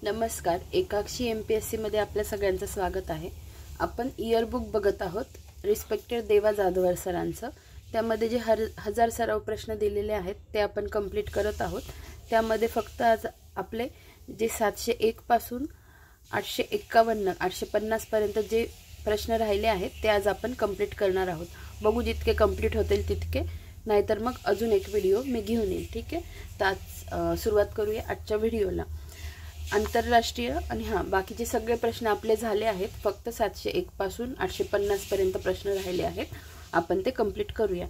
नमस्कार, एकाक्षी MPSC मध्ये आपल्या सगळ्यांचं स्वागत आहे। आपण इयरबुक बघत आहोत रिस्पेक्टेड देवा जाधवर सरांचं। त्यामध्ये जे 1000 सराव प्रश्न दिलेले आहेत ते आपण कंप्लीट करत आहोत। त्यामध्ये फक्त आज आपले जे 701 पासून 851 850 पर्यंत जे प्रश्न राहिले आहेत ते आज आपण कंप्लीट करणार आहोत। बघू जितके कंप्लीट होतील तितके, नाहीतर मग अजून एक व्हिडिओ मी घेऊन येईल। ठीक आहे, तर आज सुरुवात करूया आजच्या व्हिडिओला। आंतरराष्ट्रीय आणि बाकीचे सगळे प्रश्न आपले झाले आहेत। फक्त 701 पासून 850 पर्यंत प्रश्न राहिले आहेत, आपण ते कंप्लीट करूया।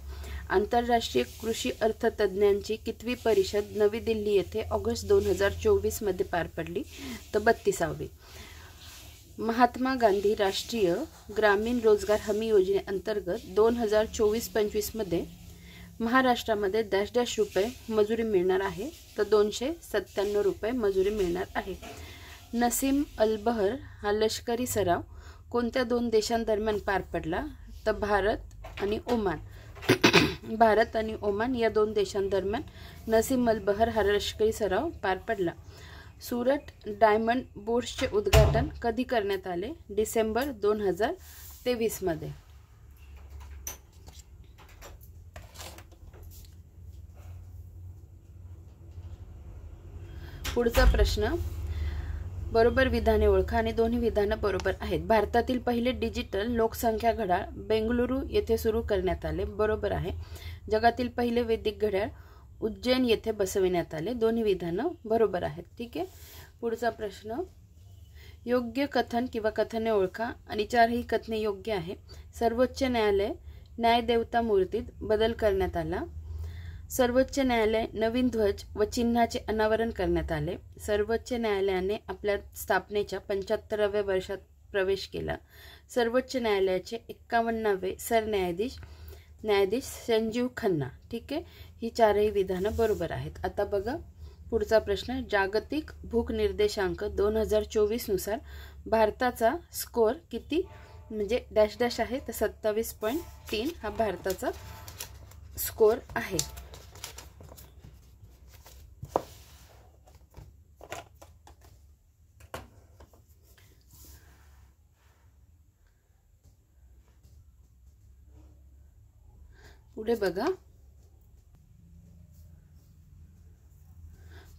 आंतरराष्ट्रीय कृषी अर्थतज्ञांची कितवी परिषद नवी दिल्ली येथे ऑगस्ट 2024 मध्ये पार पडली? तर 32वी। महात्मा गांधी राष्ट्रीय ग्रामीण रोजगार हमी योजनेअंतर्गत 2024-25 मध्ये महाराष्ट्रामध्ये डॅश डॅश रुपये मजुरी मिळणार आहे? तर 297 रुपये मजुरी मिळणार आहे। नसीम अल बहर हा लष्करी सराव कोणत्या दोन देशांदरम्यान पार पडला? तर भारत आणि ओमान या दोन देशांदरम्यान नसीम अल बहर हा लष्करी सराव पार पडला। सूरत डायमंड बोर्ड्सचे उद्घाटन कधी करण्यात आले? डिसेंबर 2023 मध्ये। पुढचा प्रश्न, बरोबर विधाने ओळखा आणि दोन्ही विधाने बरोबर आहेत। भारतातील पहिले डिजिटल लोकसंख्या घड्याळ बेंगळुरू येथे सुरू करण्यात आले, बरोबर आहे। जगातील पहिले वैदिक घड्याळ उज्जैन येथे बसविण्यात आले, दोन्ही विधानं बरोबर आहेत। ठीक आहे, पुढचा प्रश्न, योग्य कथन किंवा कथने ओळखा आणि चारही कथने योग्य आहे। सर्वोच्च न्यायालय न्यायदेवता मूर्तीत बदल करण्यात आला। सर्वोच्च न्यायालय नवीन ध्वज व चिन्हाचे अनावरण करण्यात आले। सर्वोच्च न्यायालयाने आपल्या स्थापनेच्या 75व्या वर्षात प्रवेश केला। सर्वोच्च न्यायालयाचे 51वे सरन्यायाधीश न्यायाधीश संजीव खन्ना। ठीक आहे, ही चारही विधानं बरोबर आहेत। आता बघा पुढचा प्रश्न, जागतिक भूक निर्देशांक 2024 नुसार भारताचा स्कोअर किती म्हणजे डॅश डॅश आहे? तर 27.3 हा भारताचा स्कोअर आहे। पुढे बघा,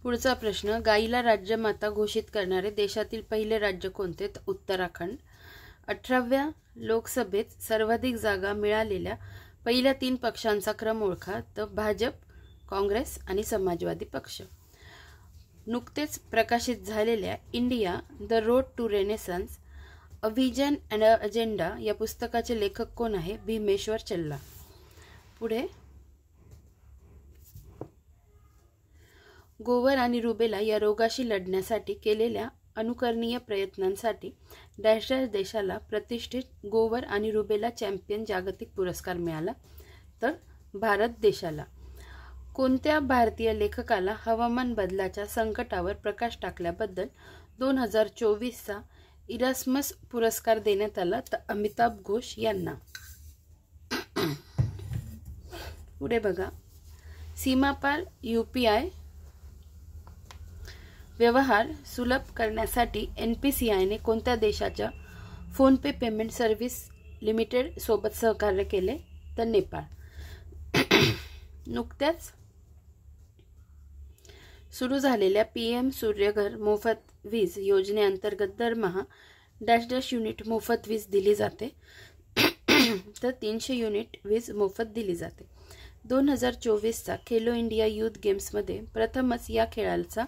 पुढचा प्रश्न, गाईला राज्यमाता घोषित करणारे देशातील पहिले राज्य कोणते? तर उत्तराखंड। 18व्या लोकसभेत सर्वाधिक जागा मिळालेल्या पहिल्या 3 पक्षांचा क्रम ओळखा? तर भाजप, काँग्रेस आणि समाजवादी पक्ष। नुकतेच प्रकाशित झालेल्या India the road to renaissance a vision and agenda या पुस्तकाचे लेखक कोण आहे? भीमेश्वर चल्ला। पुढे, गोवर आणि रुबेला या रोगाशी लढण्यासाठी केलेल्या अनुकरणीय प्रयत्नांसाठी डॅश डॅश देशाला प्रतिष्ठित गोवर आणि रुबेला चॅम्पियन जागतिक पुरस्कार मिळाला? तर भारत देशाला। कोणत्या भारतीय लेखकाला हवामान बदलाच्या संकटावर प्रकाश टाकल्याबद्दल 2024चा इरास्मस पुरस्कार देण्यात आला? तर अमिताभ घोष यांना। पुढे बघा, सीमापार UPI व्यवहार सुलभ करण्यासाठी NPCI ने कोणत्या देशाच्या फोनपे पेमेंट सर्व्हिस लिमिटेड सोबत सहकार्य केले? तर नेपाळ। नुकत्याच सुरू झालेल्या PM सूर्यघर मोफत वीज योजनेअंतर्गत दरमहा डॅश डॅश युनिट मोफत वीज दिली जाते? तर 300 युनिट वीज मोफत दिली जाते। 2024चा खेलो इंडिया यूथ गेम्समध्ये प्रथमच या खेळाचा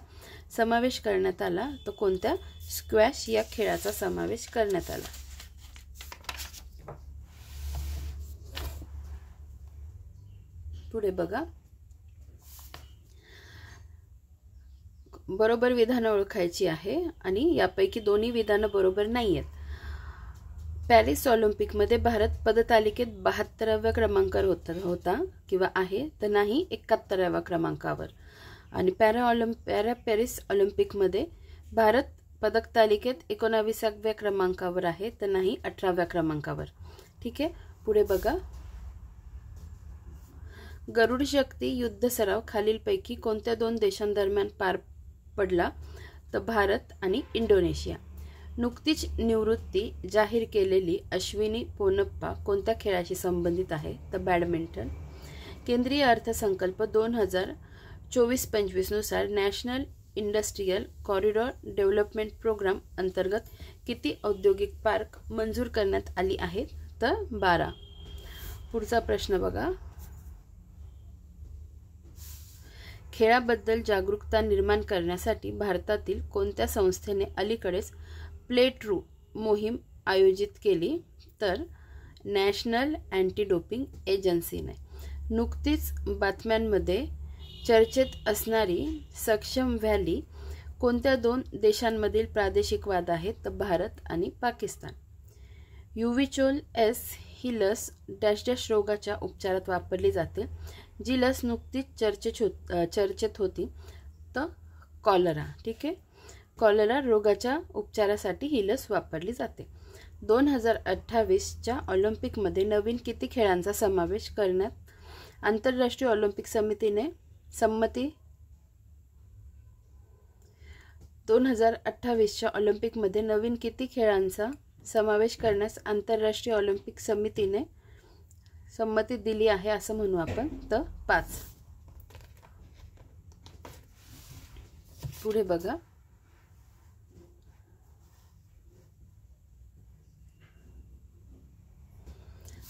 समावेश करण्यात आला? तर कोणत्या? स्क्वॅश या खेळाचा समावेश करण्यात आला। पुढे बघा, बरोबर विधानं ओळखायची आहे आणि यापैकी दोन्ही विधानं बरोबर नाही आहेत। पॅरिस ऑलिम्पिकमध्ये भारत पदतालिकेत 72व्या क्रमांकावर होता किंवा आहे? तर नाही, 71व्या क्रमांकावर। आणि पॅरा पॅरिस ऑलिम्पिकमध्ये भारत पदक तालिकेत 19व्या क्रमांकावर आहे? तर नाही, 18व्या क्रमांकावर। ठीक आहे, पुढे बघा, गरुड शक्ती युद्ध सराव खालीलपैकी कोणत्या दोन देशांदरम्यान पार पडला? तर भारत आणि इंडोनेशिया. नुकतीच निवृत्ती जाहीर केलेली अश्विनी पोनप्पा कोणत्या खेळाशी संबंधित आहे? तर बॅडमिंटन. केंद्रीय अर्थसंकल्प 2024-25 नुसार national industrial corridor development programme अंतर्गत किती औद्योगिक पार्क मंजूर करण्यात आली आहेत? तर 12. पुढचा प्रश्न बघा. खेळाबद्दल जागरूकता निर्माण करण्यासाठी भारतातील कोणत्या संस्थेने अलीकडेच प्ले ट्रू मोहीम आयोजित केली? तर नॅशनल अँटी डोपिंग एजन्सीने. नुकतीच बातम्यांमध्ये चर्चेत असणारी सक्षम व्हॅली कोणत्या 2 देशांमधील प्रादेशिक वाद आहेत? तर भारत आणि पाकिस्तान. युव्हिचोल एस ही लस डॅश डॅश रोगाच्या उपचारात वापरली जाते. जी लस नुकतीच चर्चेत होती तर कॉलरा. ठीक आहे, कॉलरा रोगाच्या उपचारासाठी ही लस वापरली जाते. 2028च्या ऑलिम्पिकमध्ये नवीन किती खेळांचा समावेश करण्यात आंतरराष्ट्रीय ऑलिम्पिक समितीने संमती? 2028च्या ऑलिम्पिकमध्ये नवीन किती खेळांचा समावेश करण्यास आंतरराष्ट्रीय ऑलिम्पिक समितीने संमती दिली आहे असं म्हणू आपण? तर 5. पुढे बघा.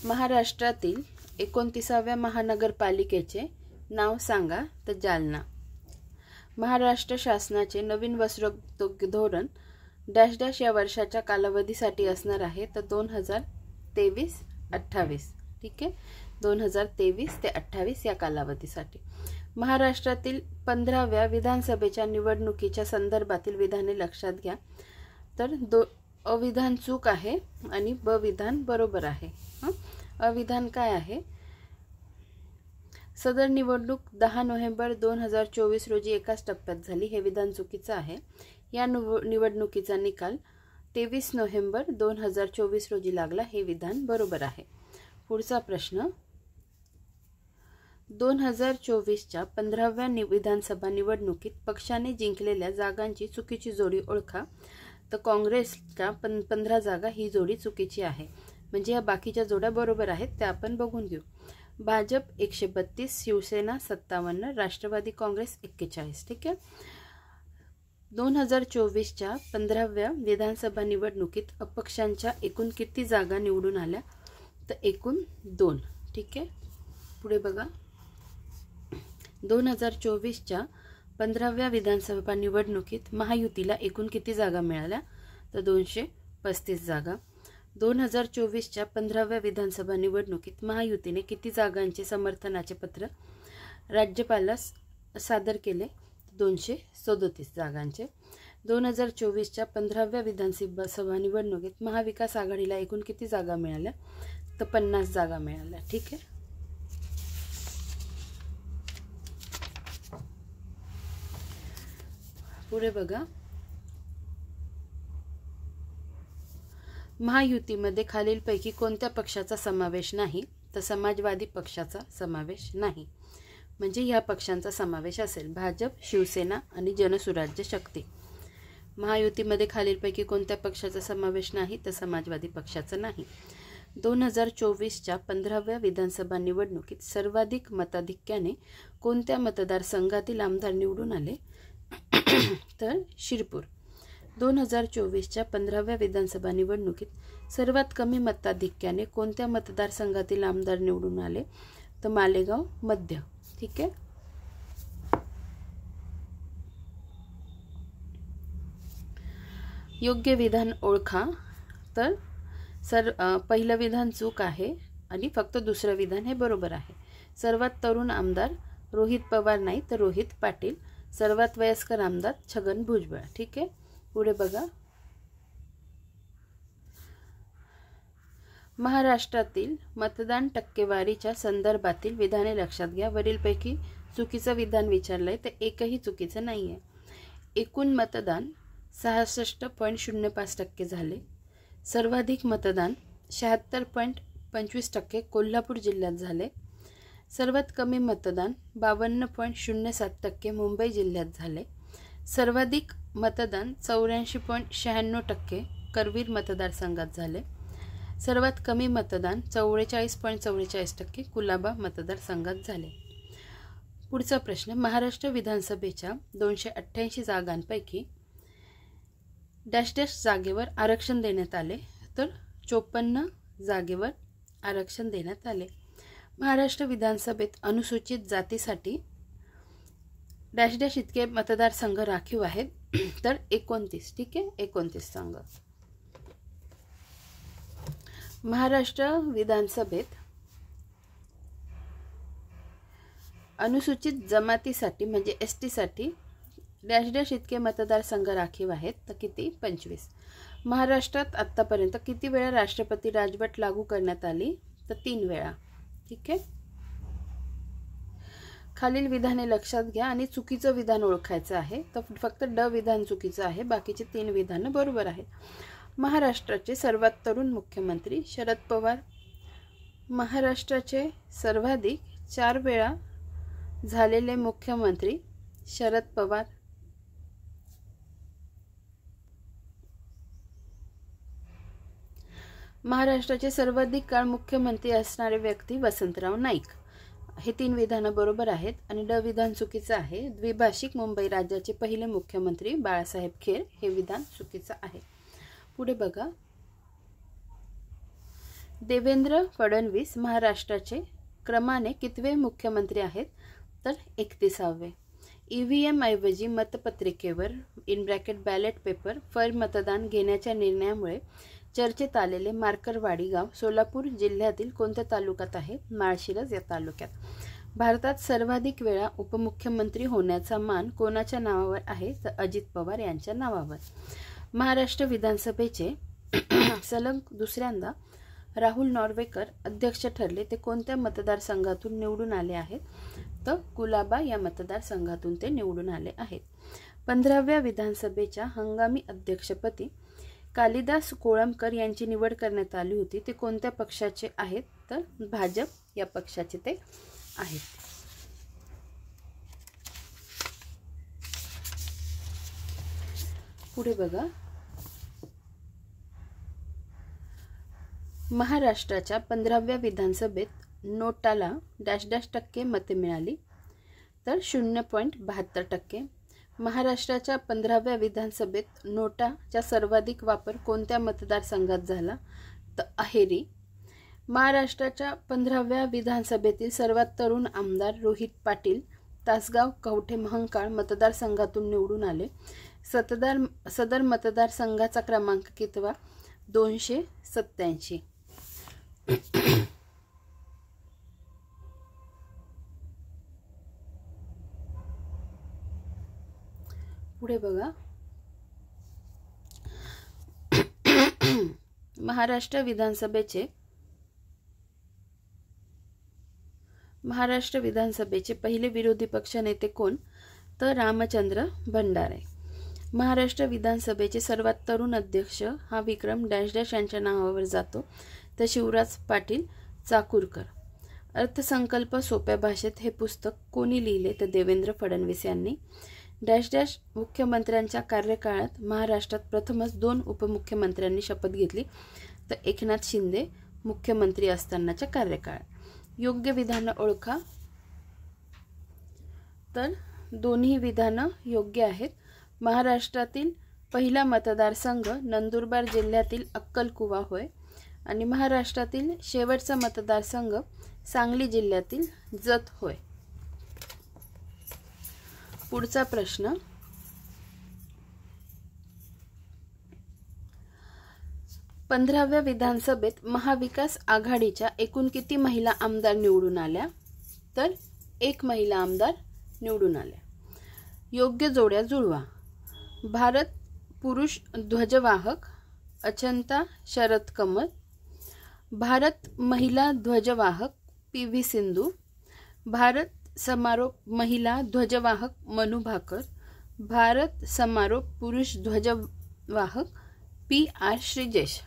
महाराष्ट्रातील 29व्या महानगरपालिकेचे नाव सांगा? तर जालना. महाराष्ट्र शासनाचे नवीन वस्त्रोद्योग धोरण डॅश डॅश या वर्षाच्या कालावधीसाठी असणार आहे? तर 2023-28. ठीक आहे, 2023 ते 28 या कालावधीसाठी. महाराष्ट्रातील 15व्या विधानसभेच्या निवडणुकीच्या संदर्भातील विधाने लक्षात घ्या. तर अविधान चूक आहे आणि ब विधान बरोबर आहे. अविधान काय आहे? सदर निवडणूक 10 नोव्हेंबर 2024 रोजी एकाच टप्प्यात झाली. हे विधान चुकीचं आहे. या निवडणुकीचा निकाल 23 नोव्हेंबर 2024 रोजी लागला. हे विधान बरोबर आहे. पुढचा प्रश्न. 2024च्या 15व्या विधानसभा निवडणुकीत पक्षाने जिंकलेल्या जागांची चुकीची जोडी ओळखा. तर काँग्रेसच्या 15 जागा ही जोडी चुकीची आहे. म्हणजे या बाकीच्या जोड्या बरोबर आहेत, त्या आपण बघून घेऊ. भाजप 132, शिवसेना 57, राष्ट्रवादी काँग्रेस 41. ठीक आहे. 2024च्या 15व्या विधानसभा निवडणुकीत अपक्षांच्या एकूण किती जागा निवडून आल्या? तर एकूण 2. ठीक आहे, पुढे बघा. 2024च्या 15व्या विधानसभा निवडणुकीत महायुतीला एकूण किती जागा मिळाल्या? तर 235 जागा. 2024च्या 15व्या विधानसभा निवडणुकीत महायुतीने किती जागांचे समर्थनाचे पत्र राज्यपालास सादर केले? 237 जागांचे. 2024च्या 15व्या विधानसभा निवडणुकीत महाविकास आघाडीला एकूण किती जागा मिळाल्या? तर 50 जागा मिळाल्या. ठीक आहे. पुढे बघा. महायुतीमध्ये खालीलपैकी कोणत्या पक्षाचा समावेश नाही? तर समाजवादी पक्षाचा समावेश नाही. म्हणजे ह्या पक्षांचा समावेश असेल: भाजप, शिवसेना आणि जनसुराज्य शक्ती. महायुतीमध्ये खालीलपैकी कोणत्या पक्षाचा समावेश नाही? तर समाजवादी पक्षाचा नाही. 2024च्या 15व्या विधानसभा निवडणुकीत सर्वाधिक मताधिक्याने कोणत्या मतदारसंघातील आमदार निवडून आले? तर शिरपूर. 2024च्या 15व्या विधानसभा निवडणुकीत सर्वात कमी मताधिक्याने कोणत्या मतदारसंघातील आमदार निवडून आले? तर मालेगाव मध्य. ठीक आहे. योग्य विधान ओळखा. तर पहिलं विधान चूक आहे आणि फक्त दुसरं विधान हे बरोबर आहे. सर्वात तरुण आमदार रोहित पवार नाही तर रोहित पाटील. सर्वात वयस्कर आमदार छगन भुजबळ. ठीक आहे. पुढे बघा. महाराष्ट्रातील मतदान टक्केवारीच्या संदर्भातील विधाने लक्षात घ्या. वरीलपैकी चुकीचं विधान विचारलंय तर एकही चुकीचं नाहीये. एकूण मतदान 66.05% झाले. सर्वाधिक मतदान 76.25% कोल्हापूर जिल्ह्यात झाले. सर्वात कमी मतदान 52.07% मुंबई जिल्ह्यात झाले. सर्वाधिक मतदान 84.96% करवीर मतदारसंघात झाले. सर्वात कमी मतदान 44.44% कुलाबा मतदारसंघात झाले. पुढचा प्रश्न, महाराष्ट्र विधानसभेच्या 288 जागांपैकी डॅश डॅश जागेवर आरक्षण देण्यात आले. तर 54 जागेवर आरक्षण देण्यात आले. महाराष्ट्र विधानसभेत अनुसूचित जातीसाठी डॅश डॅश इतके मतदारसंघ राखीव आहेत. तर 29. ठीक आहे, 29 संघ. महाराष्ट्र विधानसभेत अनुसूचित जमातीसाठी म्हणजे ST साठी डॅश डॅश इतके मतदारसंघ राखीव आहेत. तर किती? 25. महाराष्ट्रात आत्तापर्यंत किती वेळा राष्ट्रपती राजवट लागू करण्यात आली? तर 3 वेळा. ठीक आहे. खालील विधाने लक्षात घ्या आणि चुकीचं विधान ओळखायचं आहे. तर फक्त ड विधान चुकीचं आहे, बाकीचे 3 विधानं बरोबर आहेत. महाराष्ट्राचे सर्वात तरुण मुख्यमंत्री शरद पवार. महाराष्ट्राचे सर्वाधिक 4 वेळा झालेले मुख्यमंत्री शरद पवार. महाराष्ट्राचे सर्वाधिक काळ मुख्यमंत्री असणारे व्यक्ती वसंतराव नाईक. हे 3 विधानं बरोबर आहेत आणि ड विधान चुकीचं आहे. द्विभाषिक मुंबई राज्याचे पहिले मुख्यमंत्री बाळासाहेब खेर. हे विधान चुकीचं आहे. पुढे बघा, देवेंद्र फडणवीस महाराष्ट्राचे क्रमाने कितवे मुख्यमंत्री आहेत? तर 31वे. EVM ऐवजी मतपत्रिकेवर (बॅलेट पेपर) फैर मतदान घेण्याच्या निर्णयामुळे चर्चेत आलेले मार्करवाडी गाव सोलापूर जिल्ह्यातील कोणत्या तालुक्यात आहे? माळशिरस या तालुक्यात. भारतात सर्वाधिक वेळा उपमुख्यमंत्री होण्याचा मान कोणाच्या नावावर आहे? तर अजित पवार यांच्या नावावर. महाराष्ट्र विधानसभेचे सलग दुसऱ्यांदा राहुल नॉर्वेकर अध्यक्ष ठरले. ते कोणत्या मतदारसंघातून निवडून आले आहेत? तर कुलाबा या मतदारसंघातून ते निवडून आले आहेत. 15व्या विधानसभेच्या हंगामी अध्यक्षपदी कालिदास कोळंबकर यांची निवड करण्यात आली होती. ते कोणत्या पक्षाचे आहेत? तर भाजप या पक्षाचे ते आहेत. पुढे बघा, महाराष्ट्राच्या 15व्या विधानसभेत नोटाला डॅश डॅश टक्के मते मिळाली? तर 0.72%. महाराष्ट्राच्या 15व्या विधानसभेत नोटाचा सर्वाधिक वापर कोणत्या मतदारसंघात झाला? तर अहेरी. महाराष्ट्राच्या 15व्या विधानसभेतील सर्वात तरुण आमदार रोहित पाटील तासगाव कवठे महांकाळ मतदारसंघातून निवडून आले. सदर मतदारसंघाचा क्रमांक कितवा? 287. पुढे बघा, महाराष्ट्र विधानसभेचे पहिले विरोधी पक्ष नेते कोण? तर रामचंद्र भंडारे. महाराष्ट्र विधानसभेचे सर्वात तरुण अध्यक्ष हा विक्रम डॅश डॅश यांच्या नावावर जातो. तर शिवराज पाटील चाकूरकर. अर्थसंकल्प सोप्या भाषेत हे पुस्तक कोणी लिहिले? तर देवेंद्र फडणवीस यांनी. डॅश डॅश मुख्यमंत्र्यांच्या कार्यकाळात महाराष्ट्रात प्रथमच 2 उपमुख्यमंत्र्यांनी शपथ घेतली. तर एकनाथ शिंदे मुख्यमंत्री असतानाच्या कार्यकाळात. योग्य विधानं ओळखा. तर दोन्ही विधानं योग्य आहेत. महाराष्ट्रातील पहिला मतदारसंघ नंदुरबार जिल्ह्यातील अक्कलकुवा होय आणि महाराष्ट्रातील शेवटचा मतदारसंघ सांगली जिल्ह्यातील जत होय. पुढचा प्रश्न, पंधराव्या विधानसभेत महाविकास आघाडीच्या एकूण किती महिला आमदार निवडून आल्या? तर 1 महिला आमदार निवडून आल्या. योग्य जोड्या जुळवा. भारत पुरुष ध्वजवाहक अचंता शरद कमल. भारत महिला ध्वजवाहक PV सिंधू. भारत समारोप महिला ध्वजवाहक मनु भाकर. भारत समारोप पुरुष ध्वजवाहक PR श्रीजेश.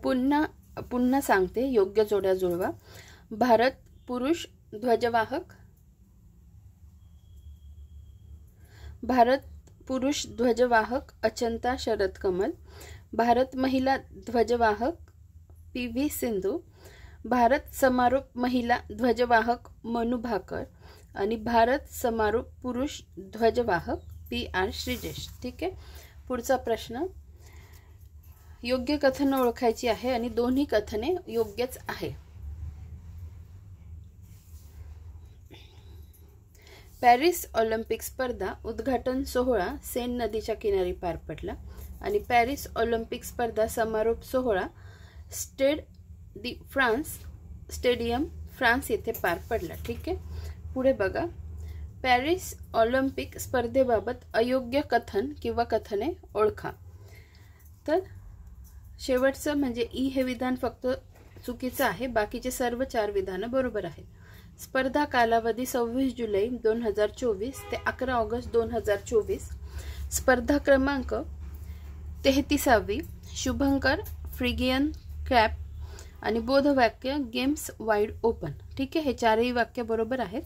पुन्हा सांगते, योग्य जोड्या जुळवा. भारत पुरुष ध्वजवाहक भारत पुरुष ध्वजवाहक अचंता शरद कमल, भारत महिला ध्वजवाहक PV सिंधू, भारत समारोप महिला ध्वजवाहक मनु भाकर आणि भारत समारोप पुरुष ध्वजवाहक PR श्रीजेश। ठीक आहे, पुढचा प्रश्न, योग्य कथन ओळखायची आहे आणि दोन्ही कथने योग्यच आहे। पॅरिस ऑलिम्पिक स्पर्धा उद्घाटन सोहळा सेन नदीच्या किनारी पार पडला आणि पॅरिस ऑलिम्पिक स्पर्धा समारोप सोहळा स्टेड दी फ्रान्स स्टेडियम फ्रान्स येथे पार पडला। ठीक आहे, पुढे बघा, पॅरिस ऑलिम्पिक स्पर्धेबाबत अयोग्य कथन किंवा कथने ओळखा। तर शेवटचं म्हणजे ई हे विधान फक्त चुकीचं आहे, बाकीचे सर्व 4 विधानं बरोबर आहेत। स्पर्धा कालावधी 26 जुलै 2024 ते 11 ऑगस्ट 2024, स्पर्धा क्रमांक 33वी, शुभंकर फ्रिगियन क्रॅप आणि बोधवाक्य गेम्स वाईड ओपन। ठीक आहे, हे 4ही वाक्य बरोबर आहेत।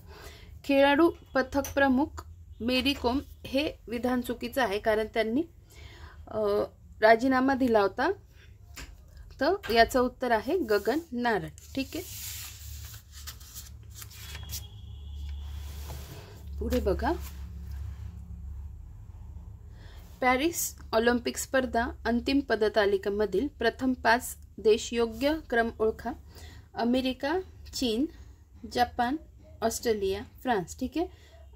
खेळाडू पथक प्रमुख मेरी कोम हे विधान चुकीचं आहे, कारण त्यांनी राजीनामा दिला होता, तर याचं उत्तर आहे गगन नारळ। ठीक आहे, पुढे बघा, पॅरिस ऑलिम्पिक स्पर्धा अंतिम पदतालिकेमधील प्रथम 5 देश योग्य क्रम ओळखा। अमेरिका, चीन, जपान, ऑस्ट्रेलिया, फ्रान्स। ठीक आहे,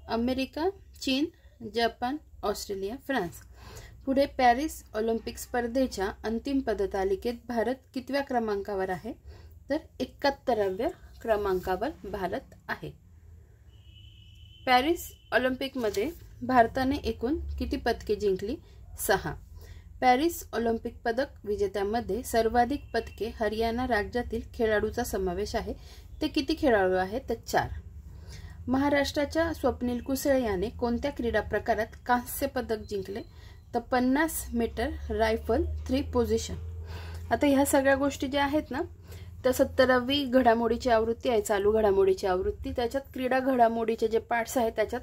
अमेरिका, चीन, जपान, ऑस्ट्रेलिया, फ्रान्स। पुढे पॅरिस ऑलिम्पिक स्पर्धेच्या अंतिम पदतालिकेत भारत कितव्या क्रमांकावर आहे? तर 71व्या क्रमांकावर भारत आहे। पॅरिस ऑलिम्पिकमध्ये भारताने एकूण किती पदके जिंकली? 6। पॅरिस ऑलिम्पिक पदक विजेत्यांमध्ये सर्वाधिक पदके हरियाणा राज्यातील खेळाडूचा समावेश आहे। ते किती खेळाडू आहेत? तर 4। महाराष्ट्राच्या स्वप्नील कुसळे याने कोणत्या क्रीडा प्रकारात कांस्य पदक जिंकले? तर 50 मीटर रायफल 3 पोझिशन। आता ह्या सगळ्या गोष्टी ज्या आहेत ना, तर 70वी घडामोडीची आवृत्ती आहे, चालू घडामोडीची आवृत्ती, त्याच्यात क्रीडा घडामोडीचे जे पार्ट्स आहेत त्याच्यात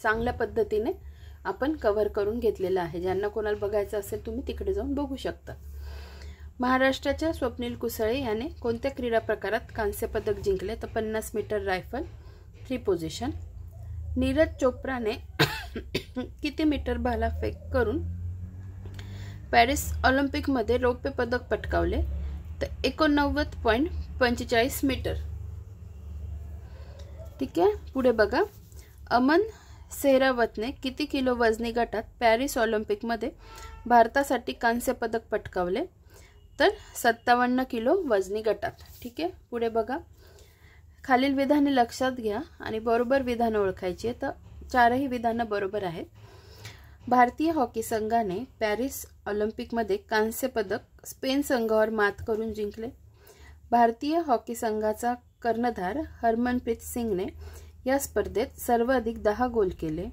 चांगल्या पद्धतीने आपण कव्हर करून घेतलेलं आहे। ज्यांना कोणाला बघायचं असेल तुम्ही तिकडे जाऊन बघू शकता। महाराष्ट्राच्या स्वप्नील कुसळे याने कोणत्या क्रीडा प्रकारात कांस्य पदक जिंकले? तर 50 मीटर रायफल 3 पोझिशन। नीरज चोप्राने किती मीटर भालाफेक करून पॅरिस ऑलिम्पिकमध्ये रौप्य पदक पटकावले? तर 89.45 मीटर। ठीक आहे, पुढे बघा, अमन सेहरावतने किती किलो वजनी गटात पॅरिस ऑलिम्पिकमध्ये भारतासाठी कांस्य पदक पटकावले? तर 57 किलो वजनी गटात। ठीक आहे, पुढे बघा, खालील विधाने लक्षात घ्या आणि बरोबर विधान ओळखायची आहे। तर 4ही विधानं बरोबर आहेत। भारतीय हॉकी संघाने पॅरिस ऑलिम्पिकमध्ये कांस्य पदक स्पेन संघावर मात करून जिंकले। भारतीय हॉकी संघाचा कर्णधार हरमनप्रीत सिंगने या स्पर्धेत सर्वाधिक 10 गोल केले।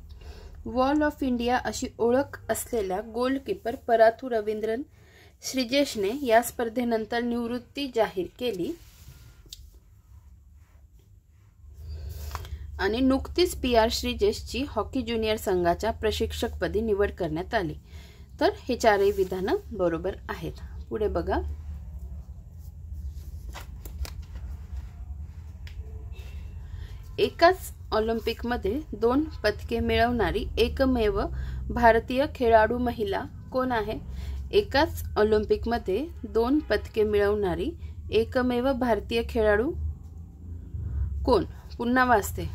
वॉल ऑफ इंडिया अशी ओळख असलेल्या गोलकीपर पराथू रवींद्रन श्रीजेशने या स्पर्धेनंतर निवृत्ती जाहीर केली आणि नुकतीच PR श्रीजेशची हॉकी ज्युनियर संघाच्या प्रशिक्षकपदी निवड करण्यात आली। तर हे 4ही विधानं बरोबर आहेत। पुढे बघा, एकाच ऑलिम्पिकमध्ये 2 पदके मिळवणारी एकमेव भारतीय खेळाडू महिला कोण आहे? एकाच ऑलिम्पिकमध्ये 2 पदके मिळवणारी एकमेव भारतीय खेळाडू कोण? पुन्हा वाचते,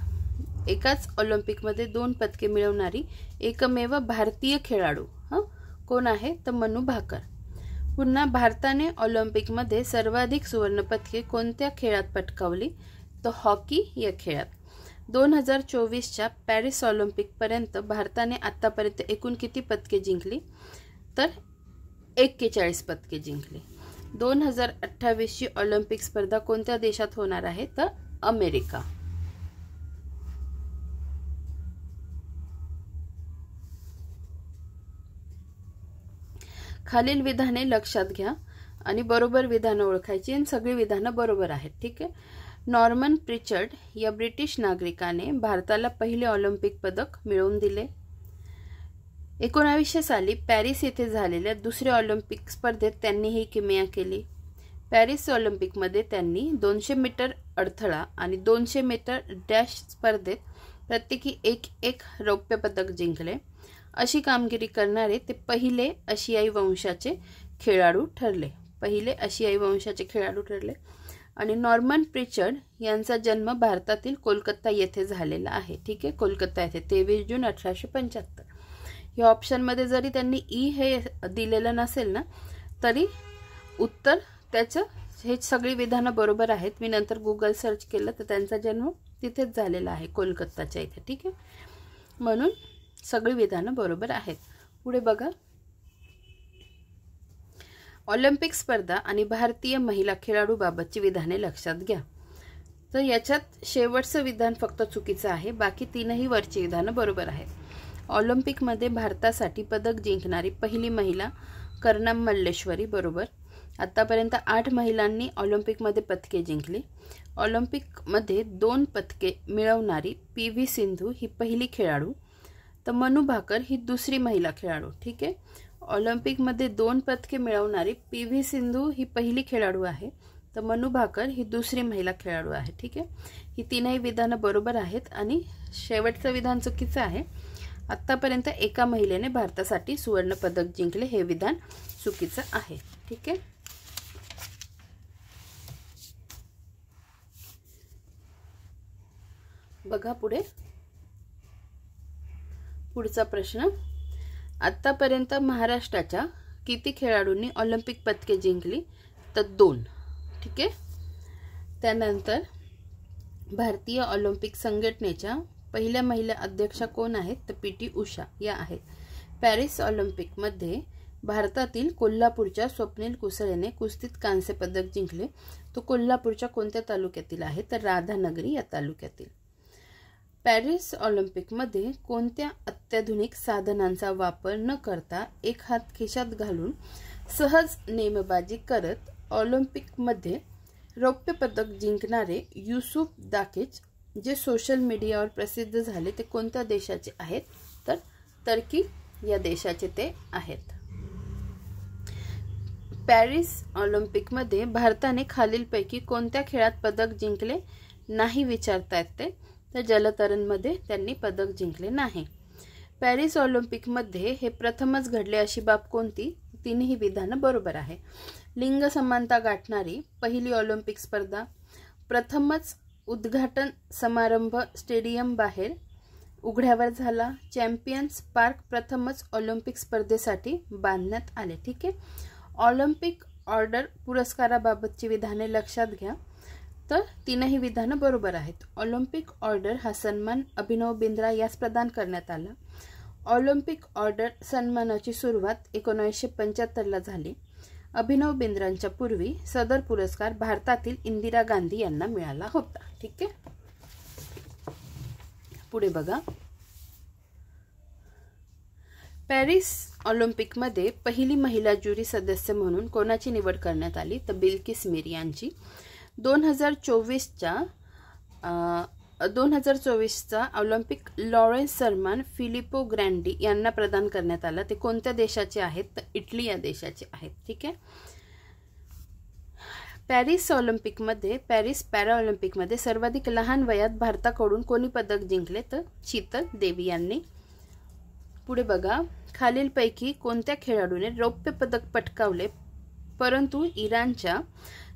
एकाच ऑलिम्पिकमध्ये 2 पदके मिळवणारी एकमेव भारतीय खेळाडू कोण आहे? तर मनु भाकर। पुन्हा भारताने ऑलिम्पिकमध्ये सर्वाधिक सुवर्ण पदके कोणत्या खेळात पटकावली? तर हॉकी या खेळात। 2024च्या पॅरिस ऑलिम्पिक पर्यंत भारताने आतापर्यंत एकूण किती पदके जिंकली? तर 41 पदके जिंकली। 2028ची ऑलिम्पिक स्पर्धा कोणत्या देशात होणार आहे? तर अमेरिका। खालील विधाने लक्षात घ्या आणि बरोबर विधानं ओळखायची आणि सगळी विधानं बरोबर आहेत। ठीक आहे, नॉर्मन प्रिचर्ड या ब्रिटिश नागरिकाने भारताला पहिले ऑलिम्पिक पदक मिळवून दिले। 1900 साली पॅरिस येथे झालेल्या दुसऱ्या ऑलिम्पिक स्पर्धेत त्यांनी ही किमया केली. पॅरिस ऑलिम्पिकमध्ये त्यांनी 200 मीटर अडथळा आणि 200 मीटर डॅश स्पर्धेत प्रत्येकी एक रौप्य पदक जिंकले. अशी कामगिरी करणारे ते पहिले आशियाई वंशाचे खेळाडू ठरले. आणि नॉर्मन प्रिचर्ड यांचा जन्म भारतातील कोलकाता येथे झालेला आहे. ठीक आहे, कोलकाता येथे 23 जून 1875. या ऑप्शनमध्ये जरी त्यांनी हे दिलेलं नसेल ना, तरी उत्तर त्याचं हे सगळी विधानं बरोबर आहेत. मी नंतर गुगल सर्च केलं तर त्यांचा जन्म तिथेच झालेला आहे, कोलकाताच्या इथे. ठीक आहे, म्हणून सगळी विधानं बरोबर आहेत. पुढे बघा, ऑलिम्पिक स्पर्धा आणि भारतीय महिला खेळाडूबाबतची विधाने लक्षात घ्या. तर याच्यात शेवटचं विधान फक्त चुकीचं आहे, बाकी तीनही वरची विधानं बरोबर आहेत. ऑलिम्पिकमध्ये भारतासाठी पदक जिंकणारी पहिली महिला कर्णम मल्लेश्वरी, बरोबर. आतापर्यंत 8 महिलांनी ऑलिम्पिकमध्ये पदके जिंकली. ऑलिम्पिकमध्ये 2 पदके मिळवणारी PV सिंधू ही पहिली खेळाडू, तर मनू भाकर ही दुसरी महिला खेळाडू. ठीक आहे, ऑलिम्पिकमध्ये 2 पदके मिळवणारी PV सिंधू ही पहिली खेळाडू आहे, तर मनू भाकर ही दुसरी महिला खेळाडू आहे. ठीक आहे, ही तीनही विधानं बरोबर आहेत आणि शेवटचं विधान चुकीचं आहे. आतापर्यंत एका महिलेने भारतासाठी सुवर्ण पदक जिंकले, हे विधान चुकीचं आहे. ठीक आहे, बघा पुढचा प्रश्न. आतापर्यंत महाराष्ट्राच्या किती खेळाडूंनी ऑलिम्पिक पदके जिंकली? तर 2. ठीक आहे, त्यानंतर भारतीय ऑलिम्पिक संघटनेच्या पहिल्या महिला अध्यक्षा कोण आहेत? तर PT उषा या आहेत. पॅरिस ऑलिम्पिकमध्ये भारतातील कोल्हापूरच्या स्वप्नील कुसळेने कुस्तीत कांस्य पदक जिंकले. तो कोल्हापूरच्या कोणत्या तालुक्यातील आहे? तर राधानगरी या तालुक्यातील. पॅरिस ऑलिम्पिकमध्ये कोणत्या अत्याधुनिक साधनांचा वापर न करता एक हात खिशात घालून सहज नेमबाजी करत ऑलिम्पिकमध्ये रौप्य पदक जिंकणारे युसुफ दाकिच जे सोशल मीडियावर प्रसिद्ध झाले ते कोणत्या देशाचे आहेत? तर टर्की या देशाचे ते आहेत. पॅरिस ऑलिम्पिकमध्ये भारताने खालीलपैकी कोणत्या खेळात पदक जिंकले नाही विचारतायत ते? तर जलतरणमध्ये त्यांनी पदक जिंकले नाही. पॅरिस ऑलिम्पिकमध्ये हे प्रथमच घडले अशी बाब कोणती? तीनही विधानं बरोबर आहे. लिंग समानता गाठणारी पहिली ऑलिम्पिक स्पर्धा, प्रथमच उद्घाटन समारंभ स्टेडियम बाहेर उघड्यावर झाला, चॅम्पियन्स पार्क प्रथमच ऑलिम्पिक स्पर्धेसाठी बांधण्यात आले. ठीक आहे, ऑलिम्पिक ऑर्डर पुरस्काराबाबतची विधाने लक्षात घ्या. तर तीनही विधानं बरोबर आहेत. ऑलिम्पिक ऑर्डर हा सन्मान अभिनव बिंद्रा यास प्रदान करण्यात आला. ऑलिम्पिक ऑर्डर सन्मानाची सुरुवात 1975 झाली. अभिनव बिंद्रांच्या पूर्वी सदर पुरस्कार भारतातील इंदिरा गांधी यांना मिळाला होता. ठीक आहे, पुढे बघा. पॅरिस ऑलिम्पिकमध्ये पहिली महिला ज्युरी सदस्य म्हणून कोणाची निवड करण्यात आली? तर बिल्किस मीर यांची. 2024चा ऑलिम्पिक लॉरेन्स सन्मान फिलिपो ग्रँडी यांना प्रदान करण्यात आला. ते कोणत्या देशाचे आहेत? तर इटली या देशाचे आहेत. ठीक आहे, पॅरिस पॅराऑलिम्पिकमध्ये सर्वाधिक लहान वयात भारताकडून कोणी पदक जिंकले? तर शीतल देवी यांनी. पुढे बघा, खालीलपैकी कोणत्या खेळाडूने रौप्य पदक पटकावले परंतु इराणच्या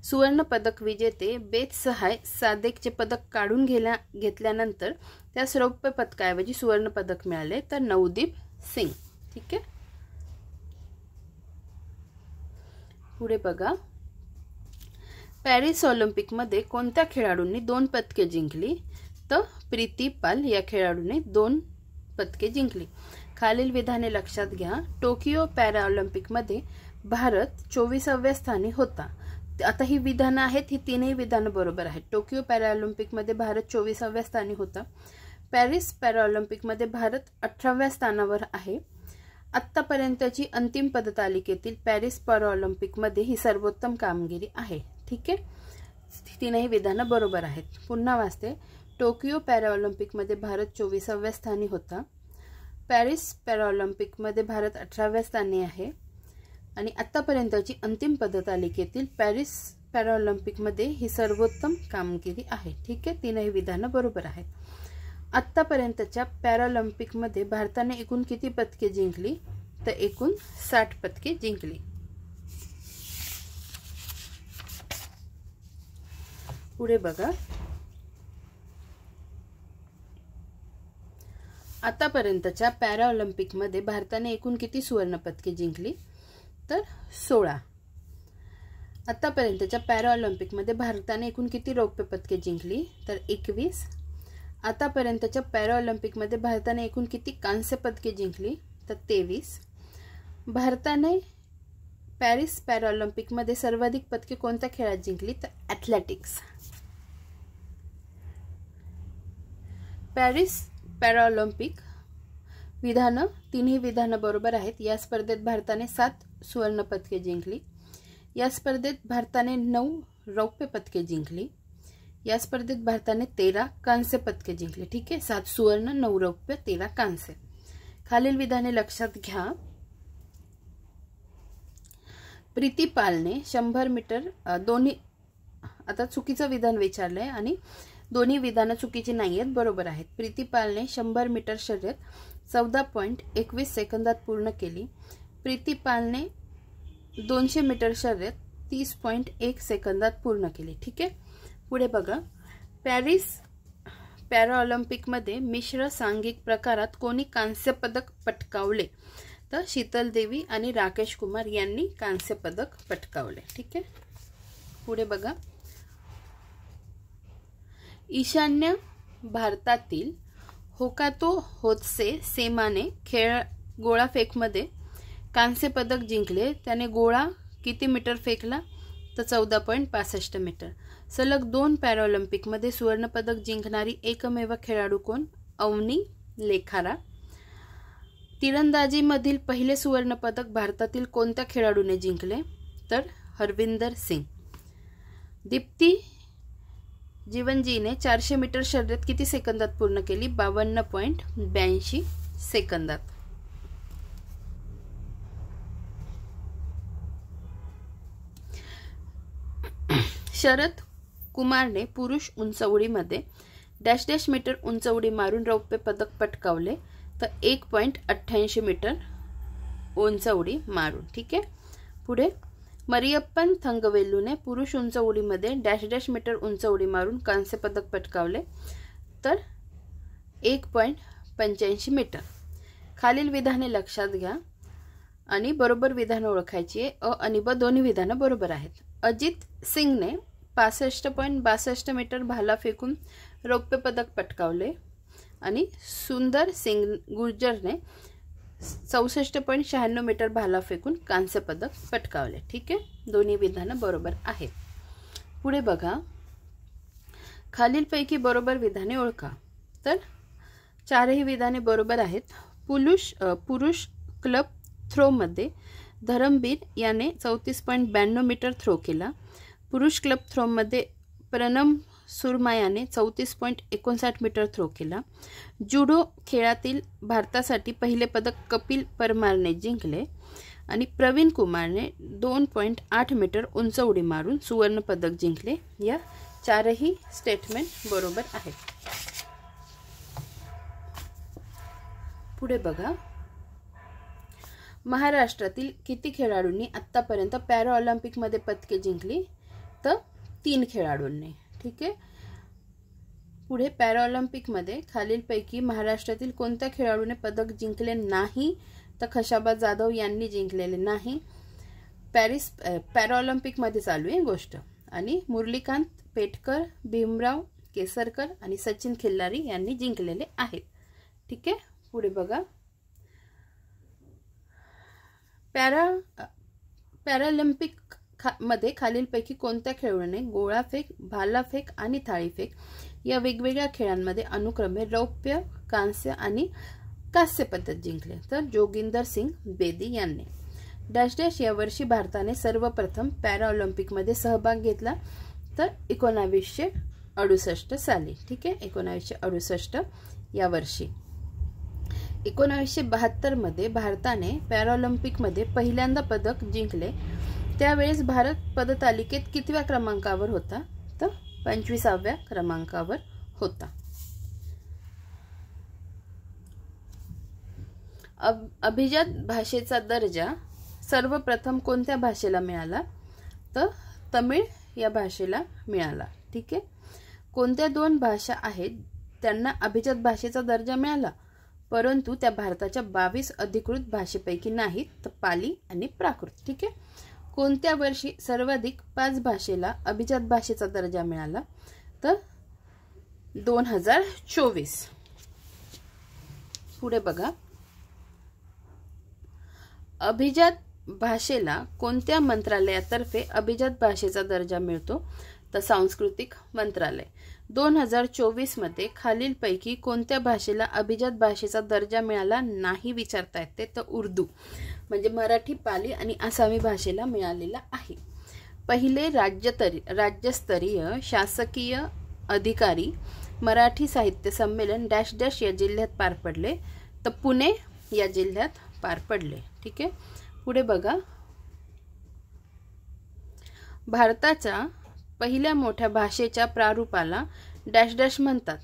सुवर्ण पदक विजेते बेत सहाय सादेकचे पदक काढून घेतल्यानंतर त्यास रौप्य पदकाऐवजी सुवर्ण पदक मिळाले? तर नवदीप सिंग. ठीक आहे, पुढे बघा. पॅरिस ऑलिम्पिकमध्ये कोणत्या खेळाडूंनी 2 पदके जिंकली? तर प्रीती पाल या खेळाडूने 2 पदके जिंकली. खालील विधाने लक्षात घ्या. टोकियो पॅराऑलिम्पिकमध्ये भारत 24व्या स्थानी होता. आता ही विधानं आहेत, ही तीनही विधानं बरोबर आहेत. टोकियो पॅराऑलिम्पिकमध्ये भारत 24व्या स्थानी होता. पॅरिस पॅराऑलिम्पिकमध्ये भारत 18व्या स्थानावर आहे. आत्तापर्यंतची अंतिम पदतालिकेतील पॅरिस पॅराऑलिम्पिकमध्ये ही सर्वोत्तम कामगिरी आहे. ठीक आहे, तीनही विधानं बरोबर आहेत. पुन्हा वाचते. टोकियो पॅराऑलिम्पिकमध्ये भारत 24व्या स्थानी होता. पॅरिस पॅराऑलिम्पिकमध्ये भारत 18व्या स्थानी आहे आणि आतापर्यंतची अंतिम पदकतालिकेतील पॅरिस पॅराऑलिम्पिकमध्ये ही सर्वोत्तम कामगिरी आहे। ठीक आहे, तीनही विधानं बरोबर आहेत। आतापर्यंतच्या पॅराऑलिम्पिकमध्ये भारताने एकूण किती पदके जिंकली? तर एकूण 60 पदके जिंकली। पुढे बघा, आतापर्यंतच्या पॅराऑलिम्पिकमध्ये भारताने एकूण किती सुवर्ण पदके जिंकली? तर 16। आतापर्यंतच्या पॅराऑलिम्पिकमध्ये भारताने एकूण किती रौप्य पदके जिंकली? तर 21। आतापर्यंतच्या पॅराऑलिम्पिकमध्ये भारताने एकूण किती कांस्य पदके जिंकली? तर 23। भारताने पॅरिस पॅराऑलिम्पिकमध्ये सर्वाधिक पदके कोणत्या खेळात जिंकली? तर ॲथलेटिक्स। पॅरिस पॅराऑलिम्पिक विधानं, तिन्ही विधानं बरोबर आहेत। या स्पर्धेत भारताने 7 सुवर्ण पदके जिंकली। या स्पर्धेत भारताने 9 रौप्य पदके जिंकली। या स्पर्धेत भारताने 13 कांस्य पदके जिंकली। ठीक आहे, 7 सुवर्ण, 9 रौप्य, 13 कांस्य। खालील विधाने लक्षात घ्या। प्रीती पालने 100 मीटर दोन्ही, आता चुकीचं विधान विचारलंय आणि दोन्ही विधानं चुकीची नाही आहेत, बरोबर आहेत। प्रीती पालने 100 मीटर शर्यत 14.21 सेकंदात पूर्ण केली। प्रीती पालने 200 मीटर शर्यत 30.1 सेकंदात पूर्ण केली। ठीक आहे, पुढे बघा, पॅरिस पॅराऑलिम्पिकमध्ये मिश्र सांघिक प्रकारात कोणी कांस्य पदक पटकावले? तर शीतल देवी आणि राकेश कुमार यांनी कांस्य पदक पटकावले। ठीक आहे, पुढे बघा, ईशान्य भारतातील होकातो होत्से सेमाने गोळाफेकमध्ये कांस्य पदक जिंकले। त्याने गोळा किती मीटर फेकला? तर 14.65 मीटर। सलग 2 पॅराऑलिम्पिकमध्ये सुवर्ण पदक जिंकणारी एकमेव खेळाडू कोण? अवनी लेखारा। तिरंदाजीमधील पहिले सुवर्ण पदक भारतातील कोणत्या खेळाडूने जिंकले? तर हरविंदर सिंग। दीप्ती जीवनजीने 400 मीटर शर्यत किती सेकंदात पूर्ण केली? 52.82 सेकंदात। शरद कुमारने पुरुष उंच उडीमध्ये डॅश डॅश मीटर उंच उडी मारून रौप्य पदक पटकावले? तर 1.88 मीटर उंच उडी मारून। ठीक आहे, पुढे मरियप्पन थंगवेलूने पुरुष उंच उडीमध्ये डॅश डॅश मीटर उंच उडी मारून कांस्य पदक पटकावले? तर 1.85 मीटर। खालील विधाने लक्षात घ्या आणि बरोबर विधान ओळखायची आहे। अ आणि ब दोन्ही विधानं बरोबर आहेत। अजित सिंगने 65.62 मीटर भाला फेकून रौप्य पदक पटकावले आणि सुंदर सिंग गुर्जरने 64.96 मीटर भाला फेकून कांस्य पदक पटकावले। ठीक आहे, दोन्ही विधानं बरोबर आहेत। पुढे बघा, खालीलपैकी बरोबर विधाने ओळखा। तर 4ही विधाने बरोबर आहेत। पुरुष क्लब थ्रोमध्ये धरमबीर याने 34.92 मीटर थ्रो केला। पुरुष क्लब थ्रोमध्ये प्रणम सुरमायाने 34.59 मीटर थ्रो केला। जुडो खेळातील भारतासाठी पहिले पदक कपिल परमारने जिंकले आणि प्रवीण कुमारने 2.8 मीटर उंच उडी मारून सुवर्ण पदक जिंकले। या 4ही स्टेटमेंट बरोबर आहेत। पुढे बघा, महाराष्ट्रातील किती खेळाडूंनी आतापर्यंत पॅराऑलिम्पिकमध्ये पदके जिंकली? तर 3 खेळाडूंनी। ठीक आहे, पुढे पॅराऑलिम्पिकमध्ये खालीलपैकी महाराष्ट्रातील कोणत्या खेळाडूने पदक जिंकले नाही? तर खशाबा जाधव यांनी जिंकलेले नाही। पॅरिस पॅराऑलिम्पिकमध्ये चालू आहे गोष्ट। आणि मुरलीकांत पेटकर, भीमराव केसरकर आणि सचिन खिल्लारी यांनी जिंकलेले आहेत। ठीक आहे, पुढे बघा, पॅरालिम्पिक मध्ये खालीलपैकी कोणत्या खेळाडूने गोळाफेक, भालाफेक आणि थाळीफेक या वेगवेगळ्या खेळांमध्ये अनुक्रमे रौप्य, कांस्य आणि कांस्य पदक जिंकले? तर जोगिंदर सिंग बेदी यांनी। डॅश डॅश या वर्षी भारताने सर्वप्रथम पॅराऑलिम्पिकमध्ये सहभाग घेतला? तर 1968 साली। ठीक आहे, 1968 या वर्षी। 1972 मध्ये भारताने पॅरालिम्पिकमध्ये पहिल्यांदा पदक जिंकले, त्यावेळेस भारत पदतालिकेत कितव्या क्रमांकावर होता? तर 25व्या क्रमांकावर होता. अभिजात भाषेचा दर्जा सर्वप्रथम कोणत्या भाषेला मिळाला? तर तमिळ या भाषेला मिळाला. ठीक आहे. कोणत्या 2 भाषा आहेत त्यांना अभिजात भाषेचा दर्जा मिळाला, परंतु त्या भारताच्या 22 अधिकृत भाषेपैकी नाहीत? तर पाली आणि प्राकृत. ठीक आहे. कोणत्या वर्षी सर्वाधिक 5 भाषेला अभिजात भाषेचा दर्जा मिळाला? तर 2024. पुढे बघा. अभिजात भाषेला कोणत्या मंत्रालयातर्फे अभिजात भाषेचा दर्जा मिळतो? तर सांस्कृतिक मंत्रालय. 2024 मध्ये खालीलपैकी कोणत्या भाषेला अभिजात भाषेचा दर्जा मिळाला नाही विचारता येते? तर उर्दू म्हणजे मराठी, पाली आणि आसामी भाषेला मिळालेला आहे. पहिले राज्यस्तरीय शासकीय अधिकारी मराठी साहित्य संमेलन डॅश डॅश या जिल्ह्यात पार पडले? तर पुणे या जिल्ह्यात पार पडले. ठीक आहे. पुढे बघा. भारताच्या पहिल्या मोठ्या भाषेच्या प्रारूपाला डॅश डॅश म्हणतात,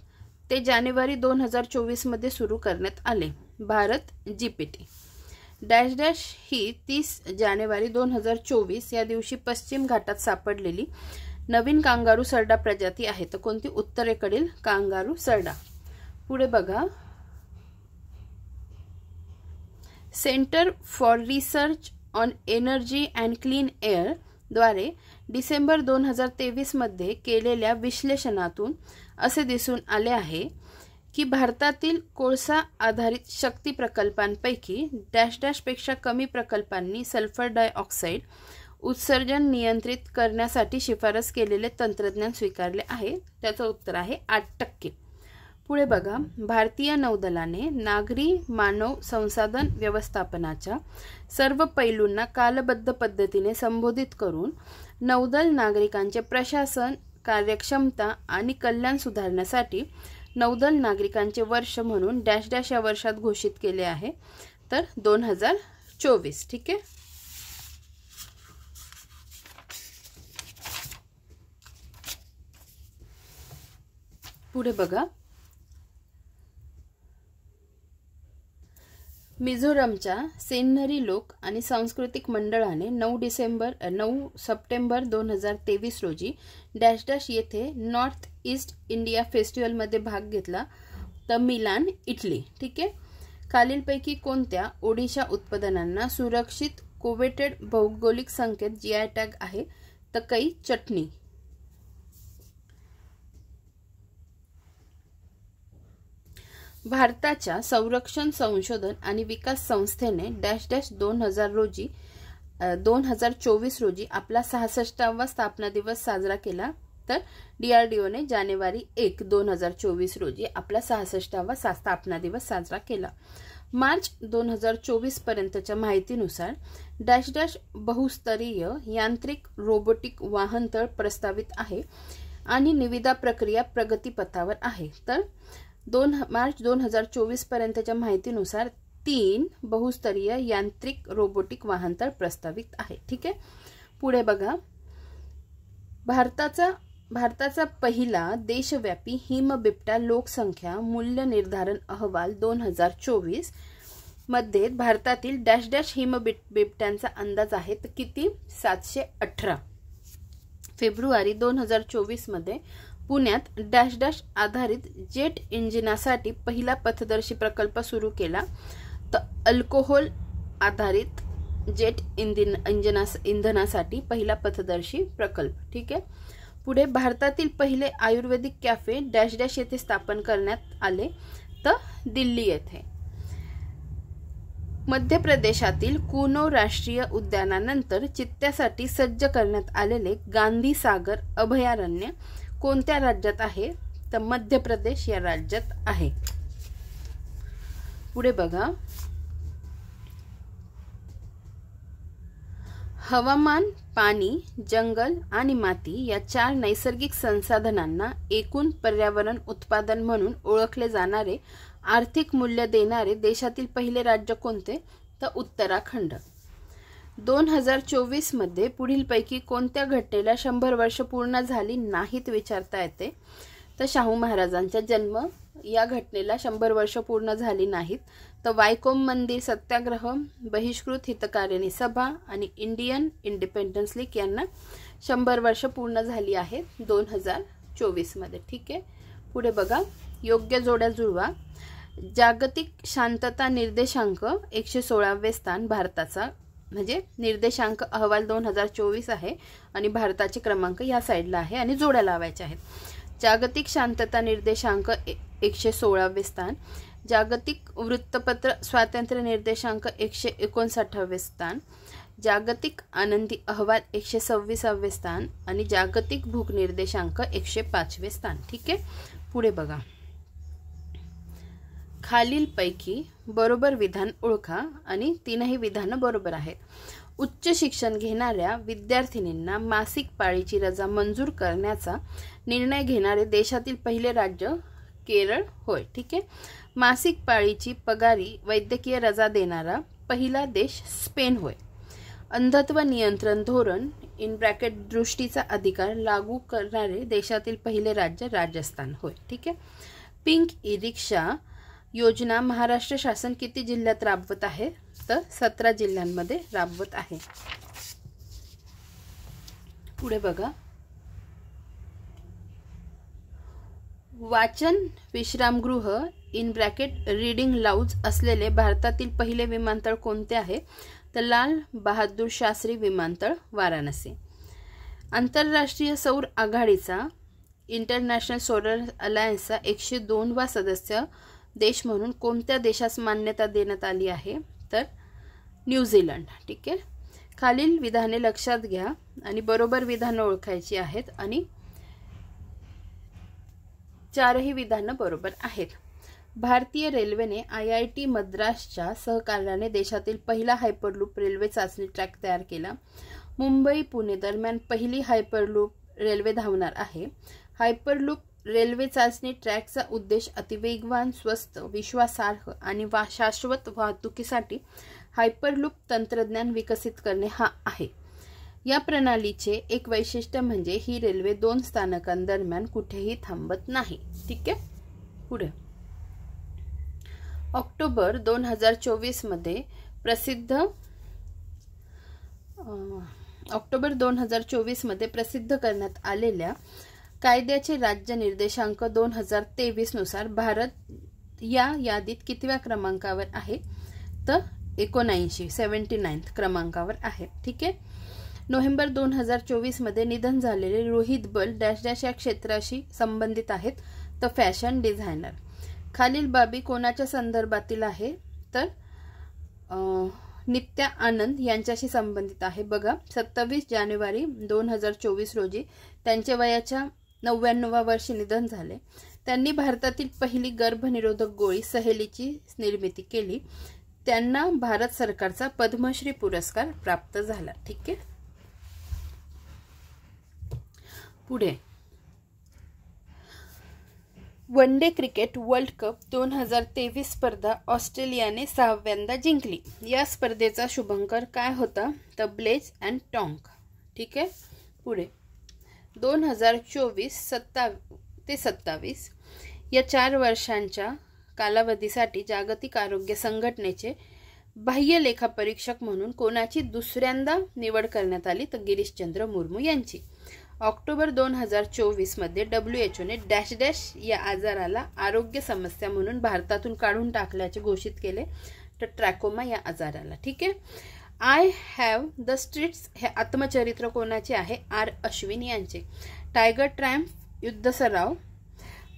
ते जानेवारी 2024 मध्ये सुरू करण्यात आले. भारत जीपीटी. डॅश डॅश ही 30 जानेवारी 2024 या दिवशी पश्चिम घाटात सापडलेली नवीन कांगारू सरडा प्रजाती आहे. तर कोणती? उत्तरेकडील कांगारू सरडा. पुढे बघा. Centre for research on energy and clean air द्वारे डिसेंबर 2023 मध्ये केलेल्या विश्लेषणातून असे दिसून आले आहे की भारतातील कोळसा आधारित शक्ती प्रकल्पांपैकी डॅश डॅश पेक्षा कमी प्रकल्पांनी सल्फर डायऑक्साईड उत्सर्जन नियंत्रित करण्यासाठी शिफारस केलेले तंत्रज्ञान स्वीकारले आहे. त्याचं उत्तर आहे 8%. पुढे बघा. भारतीय नौदलाने नागरी मानव संसाधन व्यवस्थापनाच्या सर्व पैलूंना कालबद्ध पद्धतीने संबोधित करून नौदल नागरिकांचे प्रशासन, कार्यक्षमता आणि कल्याण सुधारण्यासाठी नौदल नागरिकांचे वर्ष म्हणून डॅश डॅश या वर्षात घोषित केले आहे. तर 2024. ठीक आहे. पुढे बघा. मिझोरमच्या सेन्नरी लोक आणि सांस्कृतिक मंडळाने 9 सप्टेंबर 2023 रोजी डॅश डॅश येथे नॉर्थ ईस्ट इंडिया फेस्टिवलमध्ये भाग घेतला. तर मिलान, इटली. ठीक आहे. खालीलपैकी कोणत्या ओडिशा उत्पादनांना सुरक्षित कोवेटेड भौगोलिक संकेत GI टॅग आहे? तर काही चटणी. भारताच्या संरक्षण संशोधन आणि विकास संस्थेने डॅश डॅश 2024 रोजी आपला 66वा स्थापना दिवस साजरा केला. तर DRDOने जानेवारी 1, 2024 रोजी आपला 66वा स्थापना दिवस साजरा केला. मार्च 2024 पर्यंतच्या माहितीनुसार डॅश डॅश बहुस्तरीय यांत्रिक रोबोटिक वाहनतळ प्रस्तावित आहे आणि निविदा प्रक्रिया प्रगतीपथावर आहे. तर मार्च 2024 पर्यंतच्या माहितीनुसार 3 बहुस्तरीय यांत्रिक रोबोटिक वाहनतळ प्रस्तावित आहे. ठीक आहे. पुढे बघा. भारताचा पहिला देशव्यापी हिमबिबट्या लोकसंख्या मूल्य निर्धारण अहवाल 2024 मध्ये भारतातील डॅश डॅश हिमबिबट्यांचा अंदाज आहे. तर किती? 718. फेब्रुवारी 2024 मध्ये पुण्यात डॅश डॅश आधारित जेट इंजिनासाठी पहिला पथदर्शी प्रकल्प सुरू केला. तर अल्कोहोल आधारित जेट इंधनासाठी पहिला पथदर्शी प्रकल्प. ठीक आहे. पुढे भारतातील पहिले आयुर्वेदिक कॅफे डॅश डॅश येथे स्थापन करण्यात आले. तर दिल्ली येथे. मध्य प्रदेशातील कुनो राष्ट्रीय उद्यानानंतर चित्त्यासाठी सज्ज करण्यात आलेले गांधी सागर अभयारण्य कोणत्या राज्यात आहे? तर मध्य प्रदेश या राज्यात आहे. पुढे बघा. हवामान, पाणी, जंगल आणि माती या 4 नैसर्गिक संसाधनांना एकूण पर्यावरण उत्पादन म्हणून ओळखले जाणारे आर्थिक मूल्य देणारे देशातील पहिले राज्य कोणते? तर उत्तराखंड. 2024 मध्ये पुढीलपैकी कोणत्या घटनेला 100 वर्ष पूर्ण झाली नाहीत विचारता येते? तर शाहू महाराजांचा जन्म या घटनेला 100 वर्ष पूर्ण झाली नाहीत. तर वायकोम मंदिर सत्याग्रह, बहिष्कृत हितकारिणी सभा आणि इंडियन इंडिपेंडन्स लीग यांना 100 वर्ष पूर्ण झाली आहेत 2024 मध्ये. ठीक आहे, पुढे बघा. योग्य जोड्या जुळवा. जागतिक शांतता निर्देशांक 116वे स्थान भारताचा, म्हणजे निर्देशांक अहवाल 2024 आहे आणि भारताचे क्रमांक या साईडला आहे आणि जोड्या लावायच्या आहेत. जागतिक शांतता निर्देशांक 116वे स्थान, जागतिक वृत्तपत्र स्वातंत्र्य निर्देशांक 159वे स्थान, जागतिक आनंदी अहवाल 126वे स्थान आणि जागतिक भूक निर्देशांक 105वे स्थान. ठीक आहे, पुढे बघा. खालीलपैकी बरोबर विधान ओळखा आणि तीनही विधानं बरोबर आहेत. उच्च शिक्षण घेणाऱ्या विद्यार्थिनींना मासिक पाळीची रजा मंजूर करण्याचा निर्णय घेणारे देशातील पहिले राज्य केरळ होय. ठीक आहे. मासिक पाळीची पगारी वैद्यकीय रजा देणारा पहिला देश स्पेन होय. अंधत्व नियंत्रण धोरण दृष्टीचा अधिकार लागू करणारे देशातील पहिले राज्य राजस्थान होय. ठीक आहे. पिंक ई रिक्षा योजना महाराष्ट्र शासन किती जिल्ह्यात राबवत आहे? तर 17 जिल्ह्यांमध्ये राबवत आहे. पुढे बघा. वाचन विश्रामगृह रीडिंग लाउंज असलेले भारतातील पहिले विमानतळ कोणते आहे? तर लाल बहादूर शास्त्री विमानतळ, वाराणसी. आंतरराष्ट्रीय सौर आघाडीचा इंटरनॅशनल सोलर अलायन्सचा 102वा सदस्य देश म्हणून कोणत्या देशास मान्यता देण्यात आली आहे? तर न्यूझीलंड. ठीक आहे. खालील विधाने लक्षात घ्या आणि बरोबर विधानं ओळखायची आहेत आणि चारही विधानं बरोबर आहेत. भारतीय रेल्वेने IIT मद्रासच्या सहकार्याने देशातील पहिला हायपरलूप रेल्वे चाचणी ट्रॅक तयार केला. मुंबई पुणे दरम्यान पहिली हायपरलूप रेल्वे धावणार आहे. हायपरलूप रेल्वे चाचणी ट्रॅकचा उद्देश अतिवेगवान, स्वस्त, विश्वासार्ह आणि शाश्वत वाहतुकीसाठी हायपरलूप तंत्रज्ञान विकसित करणे हा आहे. या प्रणालीचे एक वैशिष्ट्य म्हणजे ही रेल्वे 2 स्थानकांदरम्यान कुठेही थांबत नाही. ठीक आहे. पुढे. ऑक्टोबर 2024 मध्ये प्रसिद्ध करण्यात आलेल्या कायद्याचे राज्य निर्देशांक 2023 नुसार भारत या यादीत कितव्या क्रमांकावर आहे? तर 79 क्रमांकावर आहे. ठीक आहे. नोव्हेंबर 2024 मध्ये निधन झालेले रोहित बल डॅश डॅश या क्षेत्राशी संबंधित आहेत. तर फॅशन डिझायनर. खालील बाबी कोणाच्या संदर्भातील आहे? तर नित्या आनंद यांच्याशी संबंधित आहे. बघा, 27 जानेवारी 2024 रोजी त्यांच्या वयाच्या 99व्या वर्षी निधन झाले. त्यांनी भारतातील पहिली गर्भनिरोधक गोळी सहेलीची निर्मिती केली. त्यांना भारत सरकारचा पद्मश्री पुरस्कार प्राप्त झाला. ठीक आहे. पुढे. One day cricket world cup 2023 स्पर्धा ऑस्ट्रेलियाने 6व्यांदा जिंकली. या स्पर्धेचा शुभंकर काय होता? तर ब्लेज अँड टॉंक. ठीक आहे. पुढे. 2024 ते 27 या 4 वर्षांच्या कालावधीसाठी जागतिक आरोग्य संघटनेचे बाह्य लेखापरीक्षक म्हणून कोणाची दुसऱ्यांदा निवड करण्यात आली? तर गिरीशचंद्र मुर्मू यांची. ऑक्टोबर 2024 मध्ये WHO ने डॅश डॅश या आजाराला आरोग्य समस्या म्हणून भारतातून काढून टाकल्याचे घोषित केले. तर ट्रॅकोमा या आजाराला. ठीक आहे. आय हॅव द स्ट्रीट्स हे आत्मचरित्र कोणाचे आहे? R. अश्विन यांचे. टायगर ट्रायम्फ युद्ध सराव,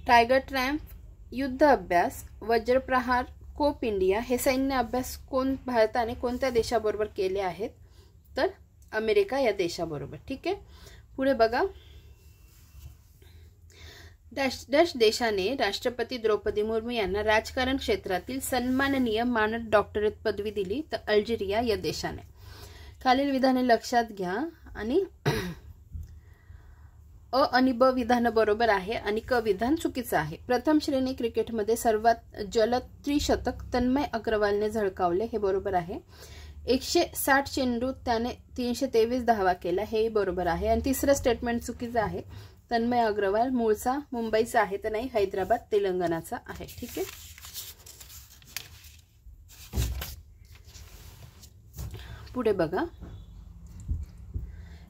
टायगर ट्रायम्फ युद्ध अभ्यास, वज्रप्रहार, कोप इंडिया हे सैन्य अभ्यास भारताने कोणत्या देशाबरोबर केले आहेत? तर अमेरिका या देशाबरोबर. ठीक आहे. पुढे बघा. डॅश डॅश देशाने राष्ट्रपती द्रौपदी मुर्मू यांना राजकारण क्षेत्रातील सन्माननीय मानद डॉक्टरेट पदवी दिली. तर अल्जेरिया या देशाने. खालील विधाने लक्षात घ्या आणि अ आणि ब विधान बरोबर आहे आणि क विधान चुकीचं आहे. प्रथम श्रेणी क्रिकेटमध्ये सर्वात जलद त्रिशतक तन्मय अग्रवालने झळकावले, हे बरोबर आहे. 160 चेंडूत त्याने 323 धावा केल्या, हे बरोबर आहे. आणि तिसरं स्टेटमेंट चुकीचं आहे. तन्मय अग्रवाल मूळचा मुंबईचा आहे तर नाही, हैदराबाद तेलंगणाचा आहे. ठीक आहे. पुढे बघा,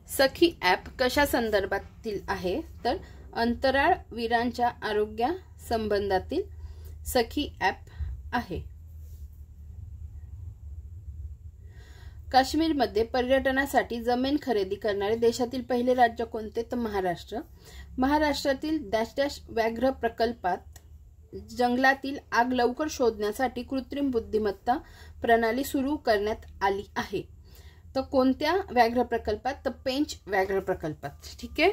सखी ॲप कशा संदर्भातील आहे, तर अंतराळ वीरांच्या आरोग्या संबंधातील सखी ॲप आहे. काश्मीरमध्ये पर्यटनासाठी जमीन खरेदी करणारे देशातील पहिले राज्य कोणते, तर महाराष्ट्र. महाराष्ट्रातील डॅश डॅश व्याघ्र प्रकल्पात जंगलातील आग लवकर शोधण्यासाठी कृत्रिम बुद्धिमत्ता प्रणाली सुरू करण्यात आली आहे. तर कोणत्या व्याघ्र प्रकल्पात, तर पेंच व्याघ्र प्रकल्पात. ठीक आहे.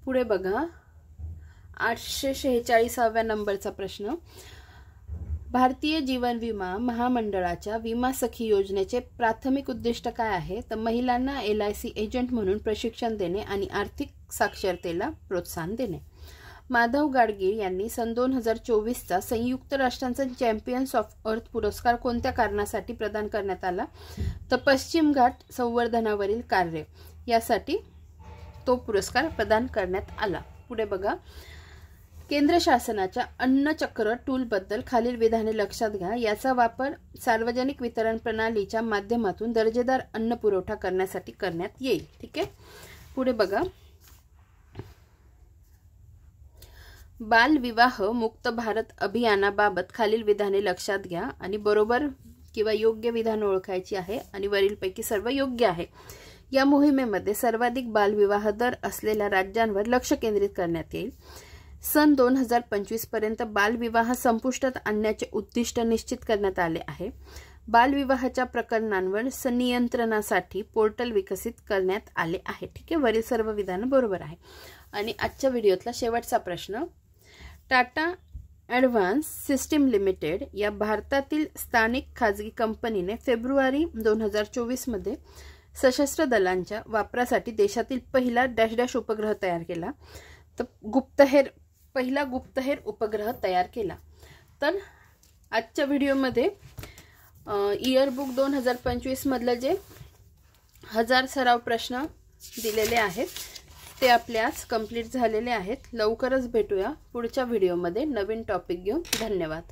पुढे बघा, 846व्या नंबरचा प्रश्न. भारतीय जीवन विमा महामंडळाच्या विमा सखी योजनेचे प्राथमिक उद्दिष्ट काय आहे, तर महिलांना LIC एजंट म्हणून प्रशिक्षण देणे आणि आर्थिक साक्षरतेला प्रोत्साहन देणे. माधव गाडगीळ यांनी सन 2024चा संयुक्त राष्ट्रांचा चॅम्पियन्स ऑफ अर्थ पुरस्कार कोणत्या कारणासाठी प्रदान करण्यात आला, तर पश्चिम घाट संवर्धनावरील कार्य यासाठी तो पुरस्कार प्रदान करण्यात आला. पुढे बघा, केंद्र शासनाच्या अन्नचक्र टूलबद्दल खालील विधाने लक्षात घ्या. याचा वापर सार्वजनिक वितरण प्रणालीच्या माध्यमातून दर्जेदार अन्न पुरवठा करण्यासाठी करण्यात येईल. ठीक आहे. पुढे बघा, बाल विवाह मुक्त भारत अभियानाबाबत खालील विधाने लक्षात घ्या आणि बरोबर किंवा योग्य विधान ओळखायची आहे आणि वरीलपैकी सर्व योग्य आहे. या मोहिमेमध्ये सर्वाधिक बालविवाह दर असलेल्या राज्यांवर लक्ष केंद्रित करण्यात येईल. सन 2025 पर्यंत बालविवाह संपुष्टात आणण्याचे उद्दिष्ट निश्चित करण्यात आले आहे. बालविवाहाच्या प्रकरणांवर संनियंत्रणासाठी पोर्टल विकसित करण्यात आले आहे. ठीक आहे. वरील सर्व विधान बरोबर आहे. आणि आजच्या व्हिडिओतला शेवटचा प्रश्न. टाटा ॲडव्हान्स सिस्टीम लिमिटेड या भारतातील स्थानिक खाजगी कंपनीने फेब्रुवारी 2024 मध्ये सशस्त्र दलांच्या वापरासाठी देशातील पहिला डॅश डॅश उपग्रह तयार केला. तर पहिला गुप्तहेर उपग्रह तयार केला. तर आजच्या व्हिडिओमध्ये इयरबुक 2025 मधलं जे 1000 सराव प्रश्न दिलेले आहेत ते आपले आज कंप्लीट झालेले आहेत. लवकरच भेटूया पुढच्या व्हिडिओमध्ये नवीन टॉपिक घेऊन. धन्यवाद.